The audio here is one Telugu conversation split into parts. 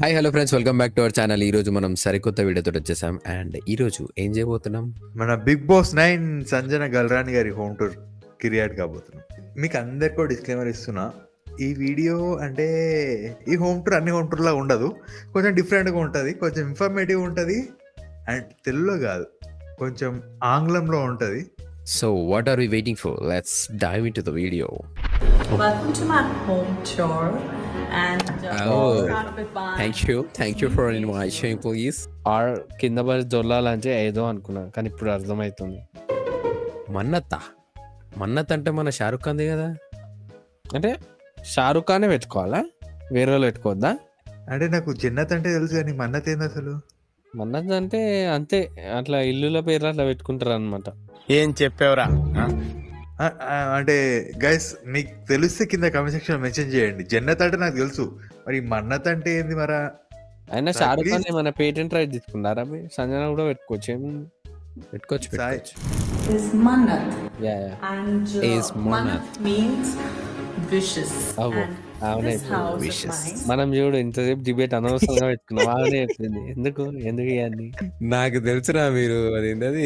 Hi hello friends, welcome back to our channel. ఈ రోజు మనం సరికొత్త వీడియోతో వచ్చేసాం. అండ్ ఈ రోజు ఏం చేయబోతున్నాం? మన బిగ్ బాస్ 9 సంజన గల్రాని గారి హోమ్ టూర్ కిరియాడ్ కాబోతున్నాం. మీకు అందరికీ డిస్క్లైమర్ ఇస్తున్నా, ఈ వీడియో అంటే ఈ హోమ్ టూర్ అన్ని హోమ్ టూర్లా ఉండదు, కొంచెం డిఫరెంట్గా ఉంటుంది, కొంచెం ఇన్ఫర్మేటివ్ ఉంటుంది. అండ్ తెలుగులో కాదు, కొంచెం ఆంగ్లంలో ఉంటుంది. So what are we waiting for? Let's dive into the video. Welcome to my home tour, and start with my. Thank you for inviting, please. ఆర్ కింద పడి దొల్లాలంటే ఏదో అనుకున్నా, కానీ ఇప్పుడు అర్థమవుతుంది. మన్నత్ అంటే మన షారుఖ్ ఖాన్ది కదా. అంటే షారుఖ్ ఖానే పెట్టుకోవాలా, వేరే వాళ్ళు పెట్టుకోవద్దా? అంటే నాకు జన్నత్ అంటే తెలుసు, కానీ మన్నత్ ఏంది అసలు? మన్నత్ అంటే అంతే, అట్లా ఇల్లుల పేర్లు అట్లా పెట్టుకుంటారు అనమాట. ఏం చెప్పావురా? అంటే గైస్, మీకు తెలిస్తే కింద కామెంట్ సెక్షన్ మెన్షన్ చేయండి. జన్నత్ అంటే నాకు తెలుసు, మరి మన్నత్ అంటే ఏంది మరా? అయినా షారుఖ్ ఖాన్ ఏమైనా పేటెంట్ రైట్ తీసుకున్నారా? సంజన కూడా పెట్టుకోవచ్చు, పెట్టుకోవచ్చు. Is Mannat. Yeah. And Is Mannat. Mannat means wishes. Oh, and అవునే this house wishes. of mine. మనం చూడు ఇంతసేపు డిబేట్ అనవసరంగా పెట్టుకున్నాం. ఆమెనే చెప్పింది ఎందుకు ఇవన్నీ. నాకు తెలుసురా, మీరు అది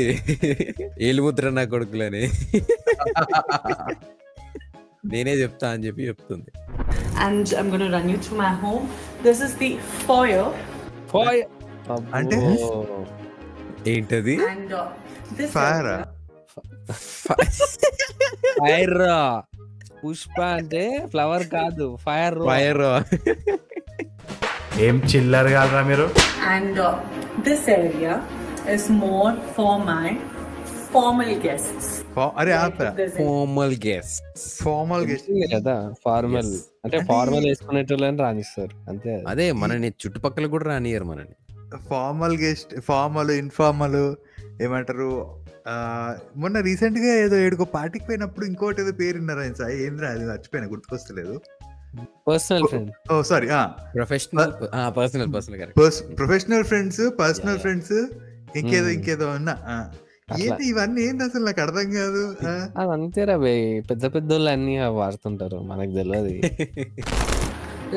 ఏలుముద్ర నా కొడుకులని నేనే చెప్తా అని చెప్పి చెప్తుంది. And I'm going to run you through my home. This is the foyer. అంటే? ఏంటది? And this fire area fire. Pushpa అంటే ఫ్లవర్ కాదు, ఫైర్. ఏం చిల్లర్ కాదురా మీరు? and this area is more for my formal guests. అరే ఆపరా, There's a- formal guest. Formal guest కదా ఫార్మల్. అంటే ఫార్మల్ వేసుకునేటోళ్ళని రాణిస్తారు అంతే. అదే మనని చుట్టుపక్కల కూడా రానియరు మనని. ఫార్మల్ గెస్ట్, ఫార్మల్, ఇన్ఫార్మల్ ఏమంటారు. మొన్న రీసెంట్ గా ఏదో ఏడుకో పార్టీకి పోయినప్పుడు ఇంకోటి ఏదో పేరు విన్నారా సార్? ఏంద్రా అది, మర్చిపోయినా, గుర్తుకొస్తలేదు. Personal friend. Oh sorry, personal correct. Professional friends, personal friends, ఇంకేదో ఉన్నా. ఏంటి ఇవన్నీ, ఏంటి అసలు నాకు అర్థం కాదు. అది అంతేరా బే, పెద్ద పెద్ద వాళ్ళు అన్ని వాడుతుంటారు, మనకు తెలియదు.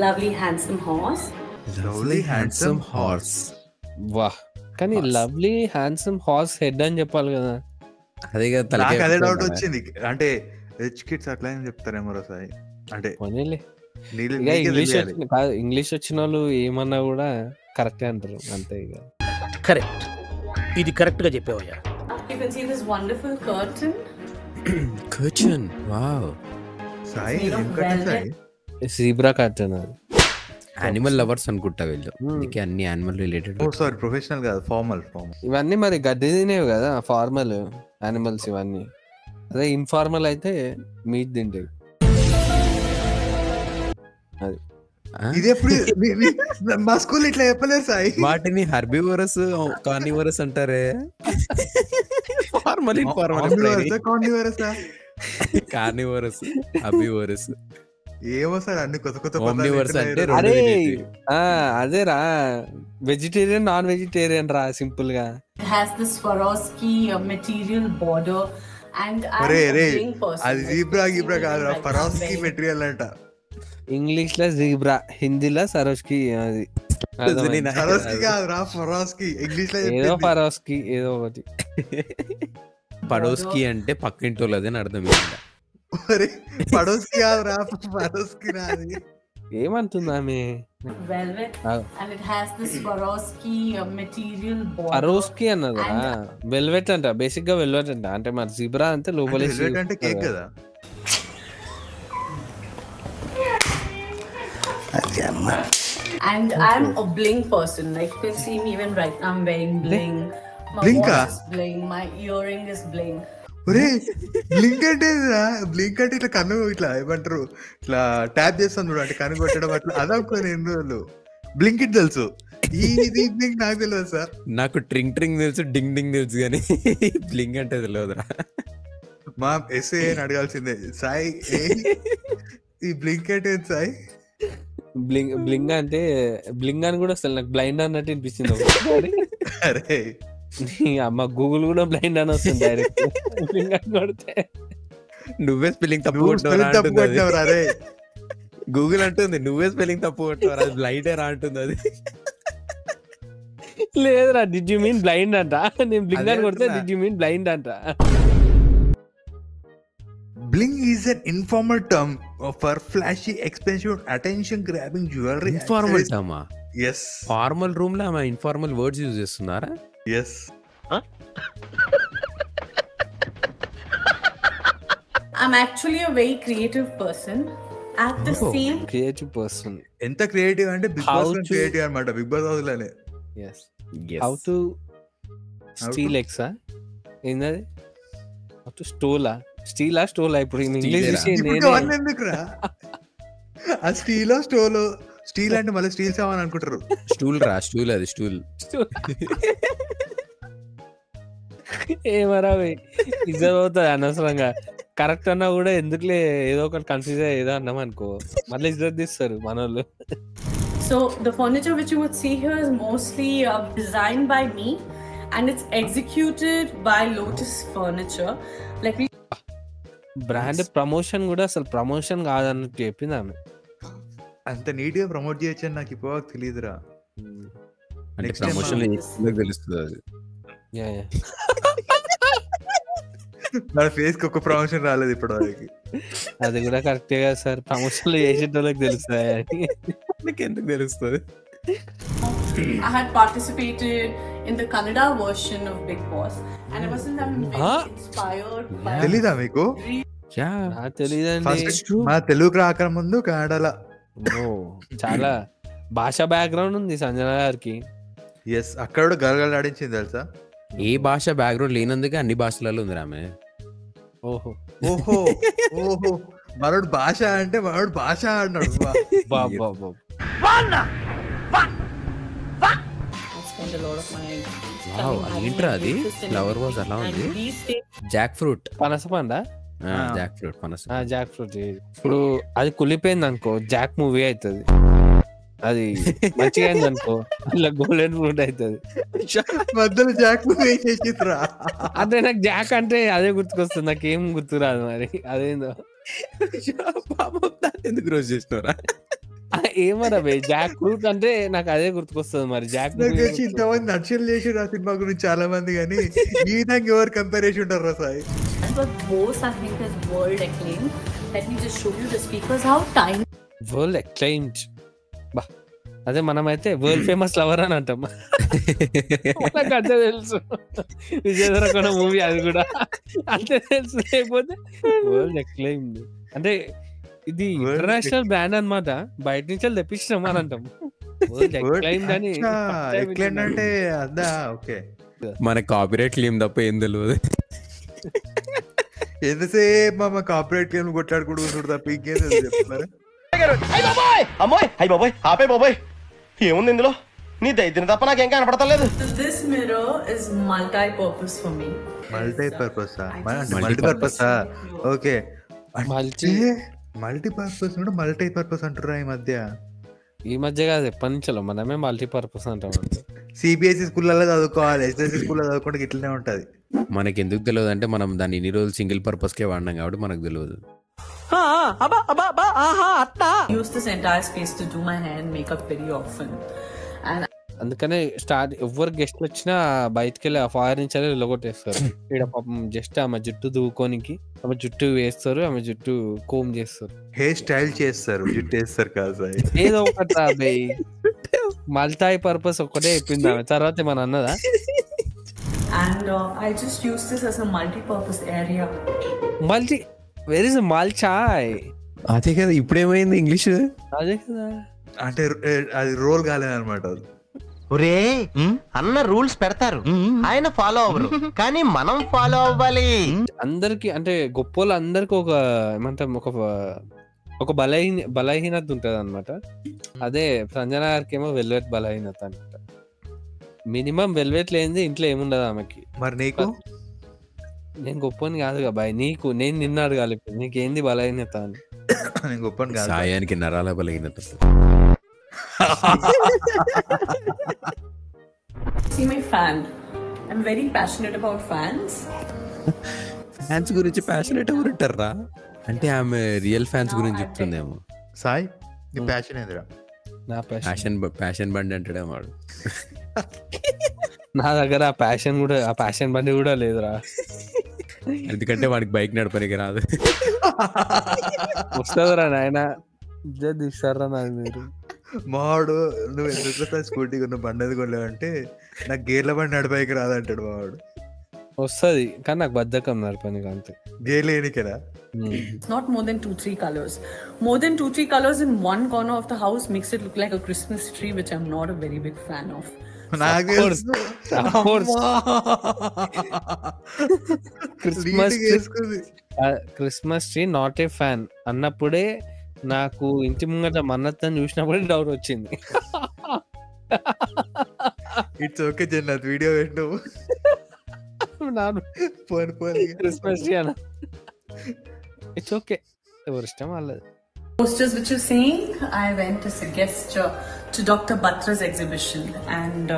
lovely handsome horse. Lovely handsome horse. వాహ్, కానీ లవ్లీ హ్యాండ్సమ్ హార్స్ హెడ్ అని చెప్పాలి కదా. అదే కదా, నాకు అదే డౌట్ వచ్చింది. అంటే రిచ్ కిడ్స్ అట్లా అని చెప్తారేమో సాయి. అంటే పోనీలే. నీళ్ళు ఇక ఇంగ్లీష్ వచ్చిన వాళ్ళు ఏమన్నా కూడా కరెక్టే అంటారు అంతే. ఇక కరెక్ట్, ఇది కరెక్ట్ గా చెప్పావయ్యా. You can see this wonderful curtain. Curtain. Wow. Sai Made of ఏం కట్టింది సాయి? జీబ్రా కర్టన్ అది. యానిమల్ లవర్స్ అనుకుంటా వీళ్ళు. అందుకే అన్ని యానిమల్ రిలేటెడ్. ఓ సారీ, ప్రొఫెషనల్ కాదు, ఫార్మల్. ఇవన్నీ మరి గడ్డి తినేవి కదా ఫార్మల్ యానిమల్స్ ఇవన్నీ. అదే ఇన్ఫార్మల్ అయితే మీట్ తింటాయి. అది ఇది ఎప్పుడు మా స్కూల్ ఇట్లా చెప్పలేదు సాయి. వాటిని హర్బివరస్, కార్నివరస్ అంటారే. Formal, carnivorous, herbivorous. ఏమో సార్, అన్ని కొత్త కొత్త Omnivorous అంటే పదాలు. రెండు అరే relative. అదేరా, వెజిటేరియన్ నాన్ వెజిటేరియన్ రా, సింపుల్ గా. It has this Swarovski material border, and I'm అరే a రే, bling person. అది like, జీబ్రా you గిబ్రా see కాదు, me right now, పరాస్కి very- material అంట. ఇంగ్లీష్ లో జీబ్రా, హిందీలో సరోజ్కి. అది అర్థమైంది. పరాస్కి కాదు రా, పరాస్కి. ఇంగ్లీష్ లో ఏదో చెప్పింది. ఫరోస్కి ఏదో ఒకటి. పడోస్కి అంటే పక్కింటి వాళ్ళది అని అర్థం. అరే పడోస్కి కాదు రా, పరాస్కి రాది. ఏమంటుంది ఆమె? velvet, and it has this Swarovski material border. ఫరోస్కి అన్నదా? వెల్వెట్ అంట, బేసిక్ గా వెల్వెట్ అంట. అంటే మరి జీబ్రా అంటే లోపల అంటే కేక్ కదా. And I'm a bling person. Like you can see me even right now, I'm wearing bling. My Bling watch ka? is bling. My earring is bling. ఒరే బ్లింక్ అంటే బ్లింక్ అంటే ఇట్లా కన్ను ఇట్లా ఏమంటారు, ఇట్లా ట్యాప్ చేస్తాను చూడు, అంటే కన్ను కొట్టడం అట్లా. అదనుకోని ఎన్ని రోజులు బ్లింక్ ఇట్ తెలుసు, ఇది బ్లింక్ నాకు తెలియదు సార్. నాకు ట్రింగ్ ట్రింగ్ తెలుసు, డింగ్ డింగ్ తెలుసు, కానీ బ్లింగ్ అంటే తెలియదురా. మా ఎస్ఏ అని అడగాల్సిందే. సాయి ఈ బ్లింక్ అంటే ఏంటి సాయి? బ్లింగ్ అంటే బ్లింగ్ అని కూడా అసలు నాకు బ్లైండ్ అన్నట్టు అనిపించింది ఒకసారి. అరే అమ్మ గూగుల్ కూడా బ్లైండ్ అని వస్తుంది డైరెక్ట్ బ్లింగ్ అని కొడితే. నువ్వే స్పెల్లింగ్ తప్పు నువ్వు spelling తప్పు కొట్టినావురా రే. గూగుల్ అంటుంది నువ్వే స్పెల్లింగ్ తప్పు కొట్టావు, అది బ్లైండ్ రా అంటుంది అది. లేదురా, డిడ్ యూ మీన్ బ్లైండ్ అంట. నేను బ్లింక్ అని కొడితే అదే డిడ్ యూ మీన్ బ్లైండ్ అంట. Bling is an informal term for flashy, expensive, attention-grabbing jewelry. Informal టర్మా? Yes. ఫార్మల్ రూమ్ లో ఆమె ఇన్ఫార్మల్ వర్డ్స్ యూజ్ చేస్తున్నారా? Yes. I'm actually a very creative person. At the same creative person. ఎంత క్రియేటివ్ అంటే big How boss to- creative అనమాట, బిగ్ బాస్ హౌస్ లోనే. Yes. Yes. How to steal ఎక్సా? ఏందది? హౌ టు స్టోలా? స్టీలా స్టోలా? ఇప్పుడు ఇంగ్లీష్ Steal విషయం ఇప్పుడు నేనే. అవన్నీ ఎందుకురా? ఆ స్టీల్ స్టోల్, స్టీల్ అంటే మళ్ళీ స్టీల్ సామాన్ అనుకుంటారు. స్టూల్ రా, స్టూల్, అది స్టూల్. ఏమరా ఇజ్జత్ అవుతుంది అనవసరంగా. కరెక్ట్ అన్నా కూడా ఎందుకులే, ఏదో ఒకటి కన్ఫ్యూజ్ అయ్యి ఏదో అన్నాం అనుకో మళ్ళీ ఇజ్జత్ తీస్తారు మనోళ్ళు. So the furniture which you would see here is mostly designed by me, and it's executed by Lotus Furniture. Like we brand promotion కూడా అసలు ప్రమోషన్ కాదన్నట్టు చెప్పింది ఆమె. అంత నీట్ గా ప్రమోట్ చేయొచ్చు అని నాకు ఇప్పుడు తెలియదురా. అంటే Next time ప్రమోషన్ మనం- తెలుస్తుంది అది. Yeah, yeah. నా ఫేస్ కి ఒక ప్రమోషన్ రాలేదు ఇప్పటి వరకు. అది కూడా కరెక్టే కదా సార్, ప్రమోషన్లు చేసేటోళ్ళకి తెలుస్తాయి. నీకు ఎందుకు తెలుస్తుంది? I had participated in the Kannada version of Big Boss, and I wasn't that very inspired by తెలీదా మీకు? నాకు తెలియదండి. ఫస్ట్ మా తెలుగు రాక ముందు కన్నడలో. చాలా భాషా బ్యాక్గ్రౌండ్ ఉంది సంజన గారికి. ఎస్, అక్కడ కూడా గలగలాడించింది తెలుసా. ఏ భాష బ్యాక్గ్రౌండ్ లేనందుకే అన్ని భాషలలో ఉంది ఆమె. ఓహో ఓహో ఓహో, మనోడు భాష అంటే మనోడు భాష అన్నాడు. బాబా. I spend a lot of my wow, time having ఏంట్రా my అది? breakfast in flower India. Was అలా And ఉంది. these days Jack fruit. పనస పండ. జాక్ ఫ్రూట్, పనస. Jack fruit. ఇప్పుడు అది కులిపోయింది అనుకో జాక్ మూవీ అవుతుంది. అది మంచిగా అయింది అనుకో అలా గోల్డెన్ ఫ్రూట్ అవుతుంది. మధ్యలో జాక్ వేసేసిరా. అదే నాకు జాక్ అంటే అదే గుర్తుకొస్తుంది, నాకేం గుర్తురాదు మరి అదేందో. ఎందుకు రోజు చేసినారా? ఏమరా బే, జాక్ ఫ్రూట్ అంటే నాకు అదే గుర్తుకొస్తుంది మరి. జాక్ నాకు వచ్చి ఇంతమంది నచ్చలు చేసి ఆ సినిమా గురించి చాలా మంది, కానీ ఈ విధంగా ఎవరు కంపారిజన్ ఉంటారా Sai? but Bose I think is world acclaimed. Let me just show you the speakers how tiny. World acclaimed. బా, అదే మనమైతే వరల్డ్ ఫేమస్ లవర్ అని అంటాం. మనకు అంతే తెలుసు. విజయ్ దేవరకొండ మూవీ అది కూడా అంతే తెలుసు. లేకపోతే వరల్డ్ అక్లైమ్డ్ అంటే ఇది ఇంటర్నేషనల్ బ్రాండ్ అన్నమాట, బయట నుంచి తెప్పించినాం అని అంటాం. వరల్డ్ అక్లైమ్డ్ అని ఎక్లైండ్ అంటే అదా? ఓకే, మన కాపీరైట్ క్లెయిమ్ తప్ప ఏం తెలియదు. ఎంతసేపు మా కార్పొరేట్ క్లెయిమ్ కొట్లాడుకుంటూ తప్ప ఇంకేం చెప్తున్నారు. అమ్మోయ్ అయ్యి బాబోయ్ ఆపే బాబోయ్, ఏముంది ఇందులో? నీ దైత్యం తప్ప నాకేం కనపడతలేదు. So this mirror is multi-purpose for me. Multipurpose Multi-purpose. Multipurpose okay. Multi multipurpose కూడా మల్టీపర్పస్ అంటారా ఈ మధ్య? ఈ మధ్య కాదు, ఎప్పటి నుంచో మనమే మల్టీపర్పస్ అంటాం. సిబిఎస్ఈ స్కూల్లో చదువుకోవాలి, ఎస్ఎస్సి స్కూల్లో చదువుకుంటే ఇట్లనే ఉంటది. మనకి ఎందుకు తెలియదు అంటే మనం దాన్ని ఇన్ని రోజులు సింగిల్ పర్పస్ కే వాడినాం కాబట్టి మనకు తెలియదు. I use this entire space to do my hair and makeup very often. And అందుకనే స్టార్ట్ ఎవరు గెస్ట్లు వచ్చినా బయటకు వెళ్ళి ఆ ఫైర్ నుంచి వెళ్ళగొట్టేస్తారు. ఇక్కడ పాపం జస్ట్ ఆమె జుట్టు దువ్వుకోనికి ఆమె జుట్టు వేస్తారు, ఆమె జుట్టు కోమ్ చేస్తారు, హెయిర్ స్టైల్ చేస్తారు, జుట్టు వేస్తారు కాదు సాయి. ఏదో ఒకటి రాబోయ్. మల్టీ పర్పస్ ఒక్కటే చెప్పింది ఆమె, తర్వాత ఏమన్నా అన్నదా? I just use this as a multi-purpose area. Multi వెర్ ఇస్ మల్చాయ్? అదే కదా, ఇప్పుడేమైంది ఇంగ్లీష్? అదే కదా, అంటే అది రోల్ కాలేదన్నమాట. అది ఒరే అన్న రూల్స్ పెడతారు, ఆయన ఫాలో అవ్వరు, కానీ మనం ఫాలో అవ్వాలి. అందరికి అంటే గొప్ప అందరికి ఒక ఏమంటాం ఒక బలహీనత ఉంటది అనమాట. అదే సంజన గారికి ఏమో వెల్వెట్ బలహీనత అనమాట. మినిమం వెల్వెట్ లేనిది ఇంట్లో ఏముండదు ఆమెకి. మరి నీకు? నేను గొప్పని కాదుగా బాయ్, నీకు నేను నిన్ను అడగాలి ఇప్పుడు, నీకేంది బలహీనత అని. నేను గొప్పని కాదు. సాయానికి నరాల బలహీనత. See my fan. I'm very passionate about fans. Fans గురించి ప్యాషనేట్ ఎవరు ఉంటారా? అంటే ఆమె రియల్ ఫ్యాన్స్ గురించి చెప్తుందేమో. సాయి నీ ప్యాషన్ ఏందిరా? నా ప్యాషన్ ప్యాషన్ బండి అంటాడే వాడు. నా దగ్గర ఆ ప్యాషన్ బండి కూడా లేదురా. ఎందుకంటే వాడికి బైక్ నడపనికి రాదు. వస్తుందిరా నాయన, తీస్తారా నాకు మీరు. మావాడు నువ్వు ఎందుకు స్కూటీ కొన్న బండి ఎందుకు కొనలేవంటే నాకు గేర్ల బండి నడిపాయికి రాదంటాడు మావాడు. వస్తుంది కానీ నాకు బద్ధకం నడపనికి అంతే. గేర్లు ఏనికేనా? It's not more than 2-3 colors. More than 2-3 colors in one corner of the house makes it look like a Christmas tree, which I'm not a very big fan of. నాకు తెలుసు. Christmas tree not a fan అన్నప్పుడే నాకు ఇంటి ముంగట మన్నత్తని చూసినప్పుడే డౌట్ వచ్చింది. ఇట్స్ ఓకే జన్నత్, వీడియో పెట్టు. క్రిస్మస్ ట్రీ అన్న ఇట్స్ ఓకే, ఎవరి ఇష్టం వాళ్ళది. Posters which you're saying, I went as a guest to Dr. Batra's exhibition, and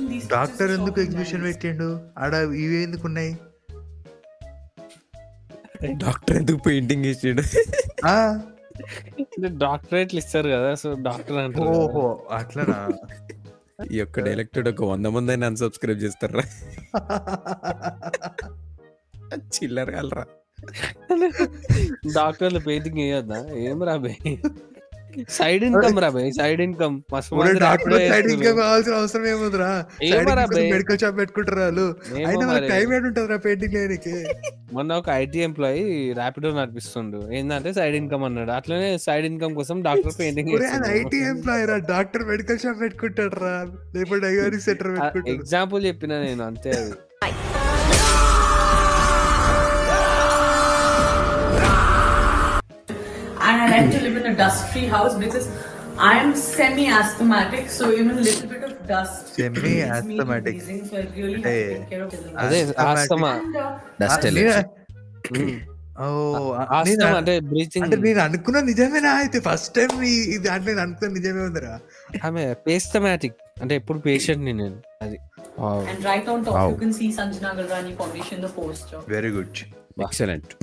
these doctor ఎందుకు ఎగ్జిబిషన్ పెట్టిండు ఆడ? ఇవి ఎందుకు ఉన్నాయి? డాక్టర్ ఎందుకు పెయింటింగ్ ఇచ్చాడు? డాక్టరేట్లు ఇస్తారు కదా, సో డాక్టర్ అంటారు. ఓహో అట్లనా? ఈ యొక్క డైరెక్టర్ ఒక 100 మంది అయినా అన్సబ్స్క్రైబ్ చేస్తారా? చిల్లర కలరా డాక్టర్లు పెయింటింగ్ వేయొద్దా? ఏం రాబే, సైడ్ ఇన్కమ్ రాబే, సైడ్ ఇన్కమ్. కావాల్సిన అవసరం ఏముందిరా? మెడికల్ షాప్ పెట్టుకుంటారు వాళ్ళు. టైం ఏంటుంటదిరా పెయింటింగ్ లేనికి? మొన్న ఒక ఐటీ ఎంప్లాయీ ర్యాపిడో నడిపిస్తుండు, ఏంటంటే సైడ్ ఇన్కమ్ అన్నాడు. అట్లనే సైడ్ ఇన్కమ్ కోసం డాక్టర్ పెయింటింగ్. ఐటీ ఎంప్లాయీ రా, డాక్టర్ మెడికల్ షాప్ పెట్టుకుంటాడు రా, లేకపోతే డయాగ్నోస్టిక్ సెంటర్ పెట్టుకుంటాడు. ఎగ్జాంపుల్ చెప్పిన నేను అంతే. అది and I like to live in a dust-free house because I am semi-asthmatic, so even a little bit of dust. Semi-asthmatic. So I really have to take care of it. అదే ఆస్తమా, డస్ట్ అంటే బ్రీతింగ్. అంటే నేను అనుకున్న నిజమేనా? అయితే ఫస్ట్ టైం దాంట్లో నేను అనుకున్న నిజమే ఉందిరా. ఆమె పేస్టమాటిక్ అంటే ఎప్పుడు పేషెంట్ ని నేను. అది and right on top you can see Sanjana Galrani foundation, the poster. Very good, excellent.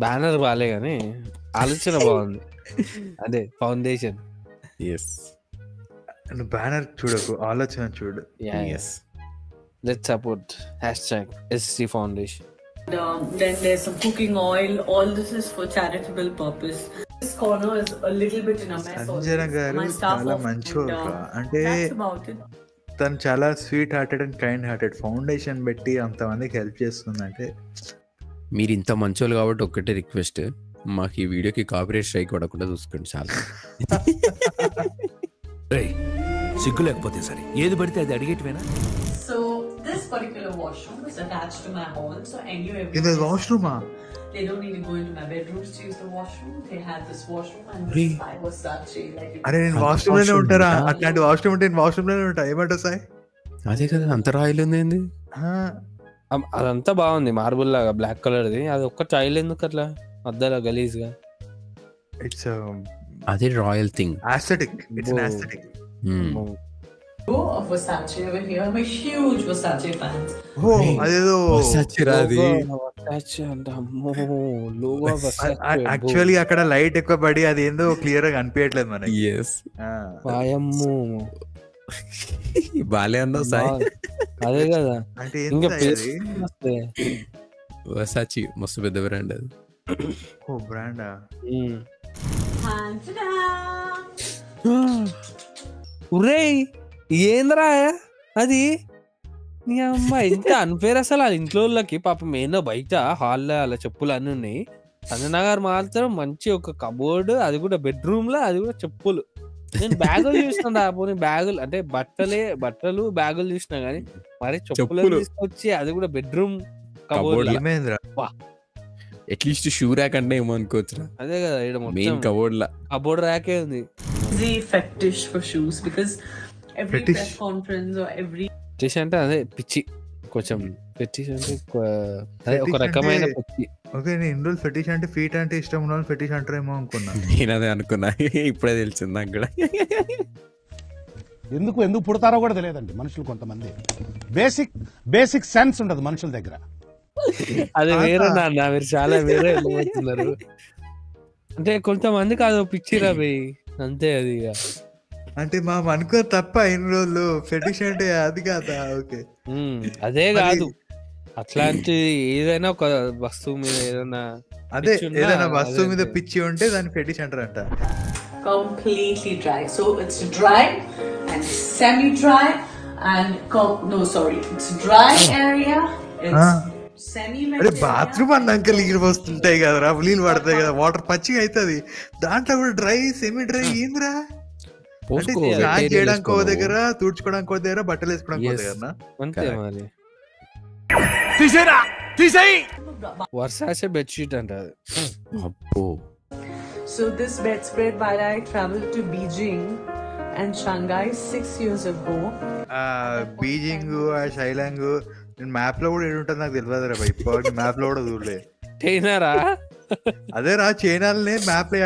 Banner బాలే కానీ ఆలోచన బాగుంది. అదే ఫౌండేషన్. ఎస్, బ్యానర్ చూడకు, ఆలోచన చూడు. Yes, let's support #SC Foundation. Then there's some cooking oil. All this is for charitable purpose. This corner is a little bit in a mess. Sanjana గారు చాలా మంచోళ్ళు. అంటే తను చాలా sweet hearted and kind hearted. Foundation పెట్టి అంతమందికి హెల్ప్ చేస్తుందంటే. మీరు ఇంత మంచోళ్ళు కాబట్టి ఒక్కటే రిక్వెస్ట్, మాకు ఈ వీడియోకి కాపీరైట్ స్ట్రైక్ పడకుండా చూసుకోండి చాలు. సిగ్గు లేకపోతే సరే, ఏది పడితే అది అడిగేటివేనా? So this particular washroom is attached to my hall, so anyway, ఇది వాష్రూమా? they don't need to go into my bedrooms to use the washroom. They have this washroom and this by Versace. అరే నేను వాష్రూమ్ లోనే ఉంటారా? అట్లాంటి వాష్రూమ్ ఉంటే నేను వాష్రూమ్ లోనే ఉంటా. ఏమంటావు సాయి? అదే కదా, అంత రాయలు ఉంది. అదంతా బాగుంది, మార్బుల్ లాగా బ్లాక్ కలర్ది. అది ఒక్క టైల్ ఎందుకు అట్లా మధ్యలో గలీజ్ గా? ఇట్స్ అదే royal thing, aesthetic. It's an aesthetic. Of Versace over here. I'm a huge Versace fan. Oh, అదేదో యాక్చువల్లీ అక్కడ లైట్ ఎక్కువ పడి అది ఏందో క్లియర్ గా కనిపించట్లేదు మనకి. బాలే అన్నా సాయి. అదే కదా, అంటే ఇంకా వర్సాచి మస్తు పెద్ద బ్రాండ్ అది. ఓ బ్రాండా? ఉరేయ్ ఏంద్రా అది? నీ అమ్మ ఇంత అన్ఫేర్ అసలు. వాళ్ళ ఇంట్లో వాళ్ళకి పాపం ఏందో బయట హాల్లో అలా చెప్పులు అన్నీ ఉన్నాయి. సంజన గారు మాత్రం మంచి ఒక కబోర్డ్, అది కూడా బెడ్రూమ్ లో, అది కూడా చెప్పులు. నేను బ్యాగులు చూసిన బ్యాగులు అంటే బట్టలు బ్యాగులు చూసినా గానీ మరి చెప్పులు తీసుకొచ్చి అది కూడా bedroom cupboard. At least shoe rack అంటే ఏమో అనుకోవచ్చు. అదే కదా, మెయిన్ కబోర్డ్ లా కబోర్డ్ ర్యాకే ఉంది. Fetish for shoes because every press conference or every fetish అంటే అదే పిచ్చి, కొంచెం ఫెటిష్ అంటే అదే ఒక రకమైన పిచ్చి. ఓకే, నేను ఇన్ని రోజులు ఫెటిష్ అంటే ఫీట్ అంటే ఇష్టం ఉన్న వాళ్ళు ఫెటిష్ అంటారేమో అనుకున్నా. నేను అదే అనుకున్నా, ఇప్పుడే తెలిసింది నాకు కూడా. ఎందుకు పుడతారో కూడా తెలియదండి మనుషులు. కొంతమంది బేసిక్ సెన్స్ ఉండదు మనుషుల దగ్గర. అది వేరే నాన్న, మీరు చాలా వేరే వెళ్ళిపోతున్నారు. అంటే కొంతమందికి అదో పిచ్చిరా బయ్, అంతే అది ఇక. అంటే మా అనుకో తప్ప ఇన్ని రోజులు ఫెటిష్ అంటే అది కాదా? ఓకే అదే కాదు, అట్లాంటి ఏదైనా ఒక వస్తువు మీద ఏదైనా అదే ఏదైనా వస్తువు మీద పిచ్చి ఉంటే దాన్ని ఫెటిష్ అంటారంట. Completely dry. So it's dry and semi-dry and it's dry area. It's semi-wet. అరే బాత్రూమ్ అన్నాక నీళ్ళు వస్తుంటాయి కదరా, నీళ్ళు పడతాయి కదా, వాటర్ పచ్చిగా అవుతుంది, దాంట్లో కూడా డ్రై సెమీ డ్రై ఏందిరా? అంటే స్నానం చేయడానికి ఒక దగ్గర, తుడుచుకోవడానికి ఒక దగ్గర, బట్టలు వేసుకోవడానికి ఒక దగ్గర. అంతే మరి. వర్సాచే బెడ్షీట్ అంట అది. అబ్బో. So this bedspread, while I traveled to Beijing and Shanghai 6 years ago. Beijing, షైలాంగ్ నేను మ్యాప్ లో కూడా ఏడుంటుంది నాకు తెలియదు రా, ఇప్పుడు మ్యాప్ లో కూడా చూడలే. చైనారా? అదే రా, చైనాలనే మ్యాప్ లో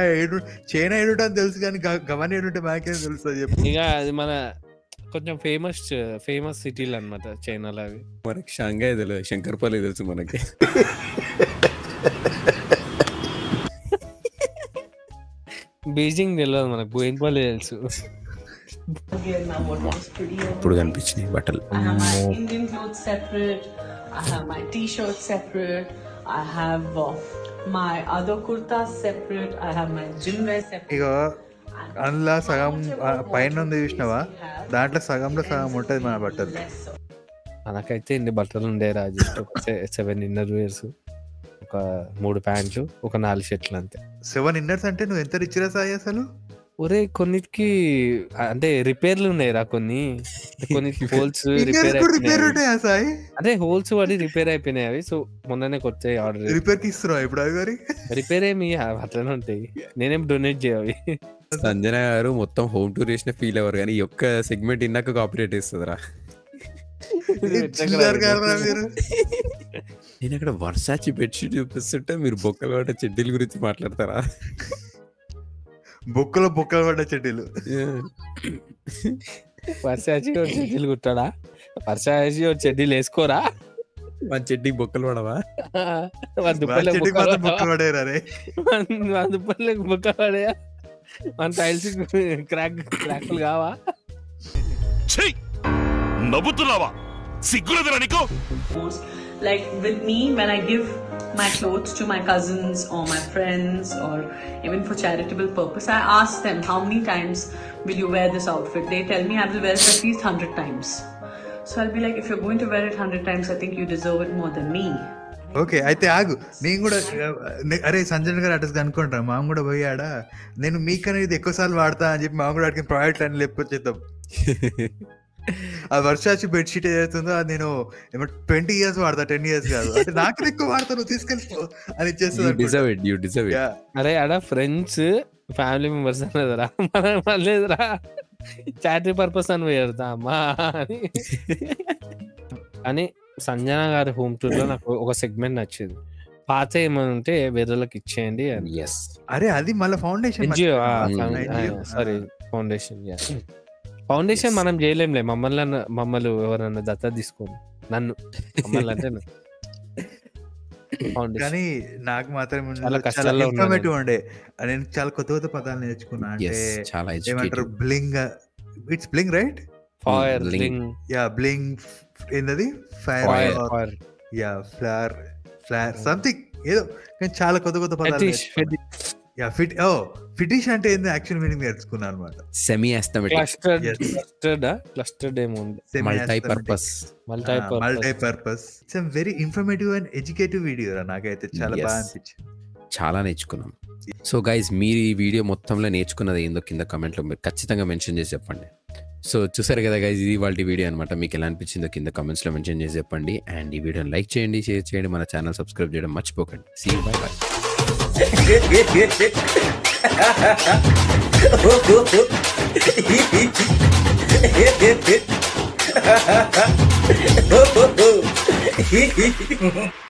చైనా ఏడుంటుంది తెలుసు, కానీ గవన్ ఏడుంటే మ్యాకేం తెలుస్తుంది చెప్పు. ఇక అది మన కొంచెం ఫేమస్ సిటీలు అనమాట చైనాలో అవి. మనకి షాంఘాయ్ తెలియదు, శంకర్పల్లి తెలుసు మనకి. బీజింగ్ తెలియదు మనకు, బోయిన్పల్లి తెలుసు. ఇప్పుడు కనిపించినాయి బట్టలు. I have my Indian clothes separate. I have my t-shirts separate. I have my other kurtas separate. I have my gym wear separate. ఇక అందులో సగం పైన ఉంది చూసినావా, దాంట్లో సగంలో సగం ఉంటుంది మన బట్టలు. మనకైతే ఇన్ని బట్టలు ఉండేరా, జస్ట్ 7 ఇన్నర్ వేర్స్, ఒక 3 ప్యాంట్లు, ఒక 4 షర్ట్లు అంతే. 7 ఇన్నర్స్ అంటే నువ్వు ఎంత రిచ్ రా సాయి అసలు? ఒరే కొన్నిటికి అంటే రిపేర్లు ఉన్నాయిరా, కొన్ని హోల్స్ రిపేర్ సాయి, అదే హోల్స్ పడి రిపేర్ అయిపోయినాయి అవి. సో మొన్ననే కొత్త ఆర్డర్ రిపేర్ కి ఇస్తున్నావు ఇప్పుడు అవి? మరి రిపేర్ ఏమి అట్లనే ఉంటాయి, నేనేం డొనేట్ చేయవి. సంజన గారు మొత్తం హోమ్ టూర్ చేసిన ఫీల్ అవ్వరు, కానీ ఈ ఒక్క సెగ్మెంట్ ఇన్నాక కాపరేట్ ఇస్తుందిరా. నేను అక్కడ వర్సాచి బెడ్షీట్ చూపిస్తుంటే మీరు బొక్కలు పడ్డ చెడ్డీల గురించి మాట్లాడతారా? బొక్కలు పడ్డ చెడ్డీలు. వర్సాచి చెడ్డీలు కుట్టాడా? వర్సాచి చెడ్డీలు వేసుకోరా? మన చెడ్డీకి బొక్కలు పడవా? దుప్పర్లకు బొక్క పడేయా? మన టైల్స్ క్రాక్లు కావా? నవ్వుతున్నావా? సిగ్గులేదురా నీకు? Like with me, when I give my clothes to my cousins or my friends or even for charitable purpose, I ask them, how many times will you wear this outfit? They tell me I will wear it at least 100 times. So I'll be like, if you're going to wear it 100 times, I think you deserve it more than me. Okay, అయితే ఆగు, నేను కూడా అరే సంజయ్ గారు అడ్రస్ అనుకుంటా, మామ కూడా పోయాడా, నేను మీకన్నా ఇది ఎక్కువ సార్లు వాడతా అని చెప్పి మామ కూడా అడిగిన ప్రాడక్ట్ అని లేకపోతే ఆ వర్షాచి బెడ్షీట్ ఏదైతుందో అది నేను 20 years వాడతా, 10 years కాదు. అంటే నాకు ఎక్కువ వాడతా, నువ్వు తీసుకెళ్ళిపో అని ఇచ్చేస్తుంది. అరే ఆడ ఫ్రెండ్స్ ఫ్యామిలీ మెంబర్స్ అనేదిరా, మనం లేదురా చారిటీ పర్పస్ అని పెడతా అమ్మా అని. సంజన గారి హోమ్ టూర్ లో నాకు ఒక సెగ్మెంట్ నచ్చింది, పాత ఏమైనా ఉంటే వేరేళ్ళకి ఇచ్చేయండి. అరే అది మళ్ళీ ఫౌండేషన్, సారీ ఫౌండేషన్ మనం చేయలేంలే, మమ్మల్ని ఎవరన్నా దత్త తీసుకోండి, నన్ను మమ్మల్ని అంటే. కానీ నాకు మాత్రం చాలా ఇన్ఫర్మేటివ్ ఉండే, నేను చాలా కొత్త పదాలు నేర్చుకున్నా. అంటే ఏమంటారు, bling, it's bling right? Fire bling, yeah bling ఏంటది, ఫైర్, యా ఫ్లవర్, సంథింగ్ ఏదో, కానీ చాలా కొత్త పదాలు. ఫిటిష్ అంటే ఏంది యాక్చువల్ మీనింగ్ నేర్చుకున్నాను అనమాట. సెమీ ఆస్థెటిక్, క్లస్టర్డ్ ఏమో multipurpose. It's very informative and educative video రా, నాకైతే చాలా బాగా అనిపించింది, చాలా నేర్చుకున్నాం. సో గైస్, మీరు ఈ వీడియో మొత్తంలో నేర్చుకున్నది ఏందో కింద కమెంట్లో మీరు ఖచ్చితంగా మెన్షన్ చేసి చెప్పండి. సో చూసారు కదా గైస్, ఇది వాళ్ళ వీడియో అనమాట. మీకు ఎలా అనిపించిందో కింద కమెంట్స్లో మెన్షన్ చేసి చెప్పండి. అండ్ ఈ వీడియోని లైక్ చేయండి, షేర్ చేయండి, మన ఛానల్ సబ్స్క్రైబ్ చేయడం మర్చిపోకండి. See you, bye by.